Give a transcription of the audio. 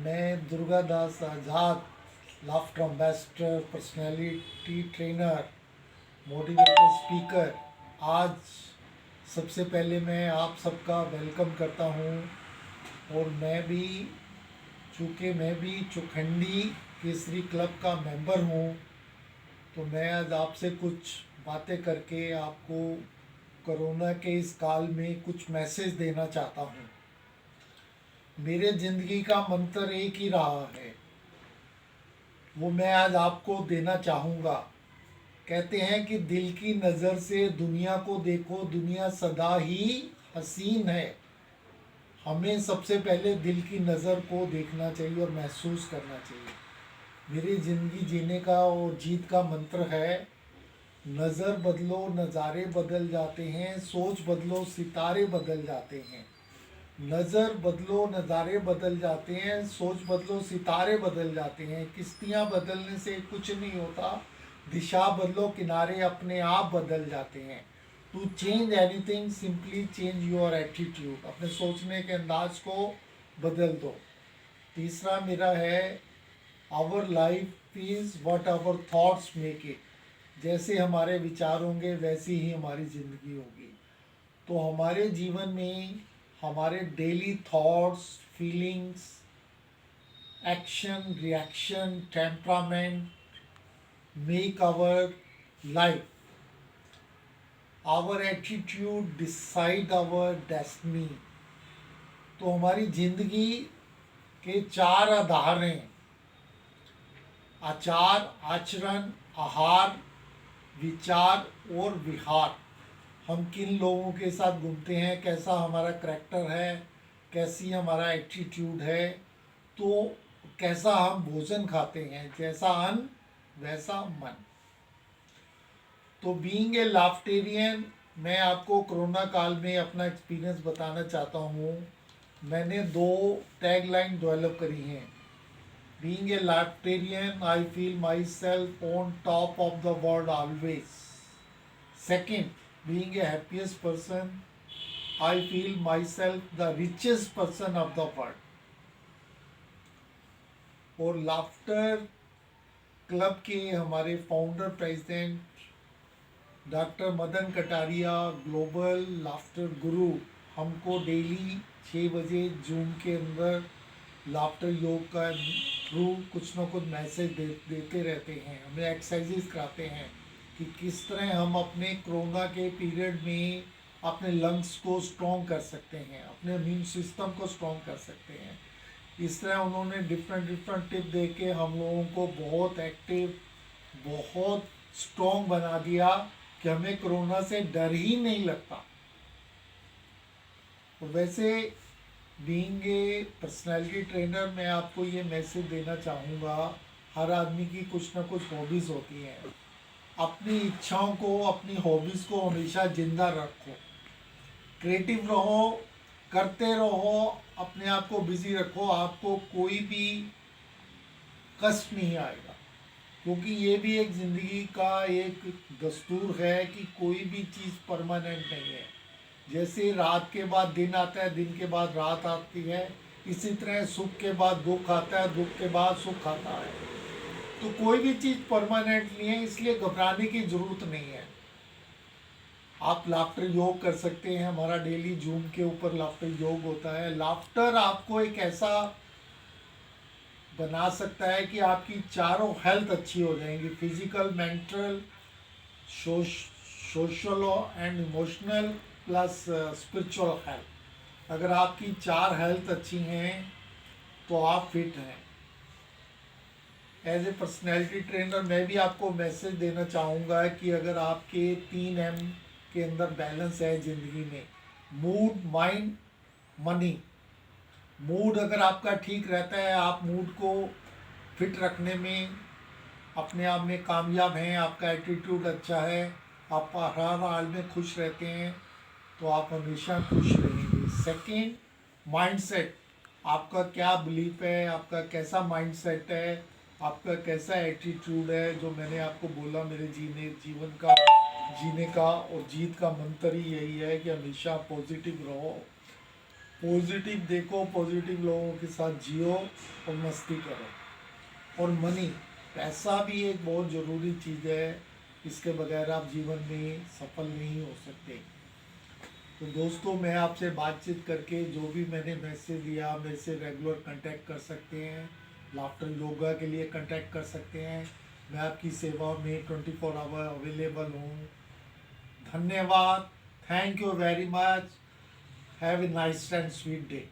मैं Durga Das Azad, laughter ambassador, personality trainer, motivator speaker. आज सबसे पहले मैं आप सबका वेलकम करता हूँ। और चूँकि मैं भी चौखंडी केसरी क्लब का मेंबर हूँ, तो मैं आज आपसे कुछ बातें करके आपको कोरोना के इस काल में कुछ मैसेज देना चाहता हूँ। मेरे ज़िंदगी का मंत्र एक ही रहा है, वो मैं आज आपको देना चाहूँगा। कहते हैं कि दिल की नज़र से दुनिया को देखो, दुनिया सदा ही हसीन है। हमें सबसे पहले दिल की नज़र को देखना चाहिए और महसूस करना चाहिए। मेरी ज़िंदगी जीने का और जीत का मंत्र है, नज़र बदलो नज़ारे बदल जाते हैं, सोच बदलो सितारे बदल जाते हैं। नज़र बदलो नज़ारे बदल जाते हैं, सोच बदलो सितारे बदल जाते हैं। किश्तियाँ बदलने से कुछ नहीं होता, दिशा बदलो किनारे अपने आप बदल जाते हैं। To change anything simply change your attitude. अपने सोचने के अंदाज को बदल दो। तीसरा मेरा है, our life is what our thoughts make it. जैसे हमारे विचार होंगे वैसी ही हमारी ज़िंदगी होगी। तो हमारे जीवन में हमारे daily thoughts, feelings, action, reaction, temperament make our life. Our attitude decide our destiny. तो हमारी जिंदगी के चार आधार हैं, आचार, आचरण, आहार, विचार और विहार। हम किन लोगों के साथ घूमते हैं, कैसा हमारा करैक्टर है, कैसी हमारा एटीट्यूड है, तो कैसा हम भोजन खाते हैं, जैसा अन्न वैसा मन। तो बीइंग ए लाफ्टेरियन, मैं आपको कोरोना काल में अपना एक्सपीरियंस बताना चाहता हूँ। मैंने दो टैगलाइन डेवलप करी हैं। Being a laughterian, I feel myself on top of the world always. Second, being a happiest person, I feel myself the richest person of the world. और लाफ्टर क्लब के हमारे founder president doctor Madan Kataria, global laughter गुरु, हमको daily 6 बजे zoom के अंदर laughter योग का through कुछ ना कुछ मैसेज देते रहते हैं। हमें एक्सरसाइजेस कराते हैं कि किस तरह हम अपने कोरोना के पीरियड में अपने लंग्स को स्ट्रॉन्ग कर सकते हैं, अपने इम्यून सिस्टम को स्ट्रॉन्ग कर सकते हैं। इस तरह उन्होंने डिफरेंट टिप दे के हम लोगों को बहुत एक्टिव, बहुत स्ट्रॉन्ग बना दिया कि हमें कोरोना से डर ही नहीं लगता। और वैसे बीइंग ए पर्सनालिटी ट्रेनर, मैं आपको ये मैसेज देना चाहूँगा, हर आदमी की कुछ ना कुछ हॉबीज़ होती हैं। अपनी इच्छाओं को, अपनी हॉबीज़ को हमेशा जिंदा रखो, क्रिएटिव रहो, करते रहो, अपने आप को बिजी रखो। आपको कोई भी कष्ट नहीं आएगा, क्योंकि ये भी एक ज़िंदगी का एक दस्तूर है कि कोई भी चीज़ परमानेंट नहीं है। जैसे रात के बाद दिन आता है, दिन के बाद रात आती है, इसी तरह सुख के बाद दुख आता है, दुख के बाद सुख आता है। तो कोई भी चीज़ परमानेंट नहीं है, इसलिए घबराने की ज़रूरत नहीं है। आप लाफ्टर योग कर सकते हैं। हमारा डेली जूम के ऊपर लाफ्टर योग होता है। लाफ्टर आपको एक ऐसा बना सकता है कि आपकी चारों हेल्थ अच्छी हो जाएंगी, physical, mental, social and emotional plus spiritual health. अगर आपकी चार हेल्थ अच्छी हैं तो आप फिट हैं। एज ए पर्सनैलिटी ट्रेनर मैं भी आपको मैसेज देना चाहूँगा कि अगर आपके 3M के अंदर बैलेंस है ज़िंदगी में, मूड, माइंड, मनी। मूड अगर आपका ठीक रहता है, आप मूड को फिट रखने में अपने आप में कामयाब हैं, आपका एटीट्यूड अच्छा है, आप हर हाल में खुश रहते हैं, तो आप हमेशा खुश रहेंगे। Second, mindset. आपका क्या बिलीफ है, आपका कैसा माइंडसेट है, आपका कैसा एटीट्यूड है। जो मैंने आपको बोला, मेरे जीने का और जीत का मंत्र ही यही है कि हमेशा पॉजिटिव रहो, पॉजिटिव देखो, पॉजिटिव लोगों के साथ जियो और मस्ती करो। और मनी, पैसा भी एक बहुत ज़रूरी चीज़ है, इसके बगैर आप जीवन में सफल नहीं हो सकते। तो दोस्तों, मैं आपसे बातचीत करके जो भी मैंने मैसेज दिया, मेरे से रेगुलर कांटेक्ट कर सकते हैं, लाफ्टर योगा के लिए कांटेक्ट कर सकते हैं। मैं आपकी सेवा में 24 आवर अवेलेबल हूँ। धन्यवाद। Thank you very much. Have a nice and sweet day.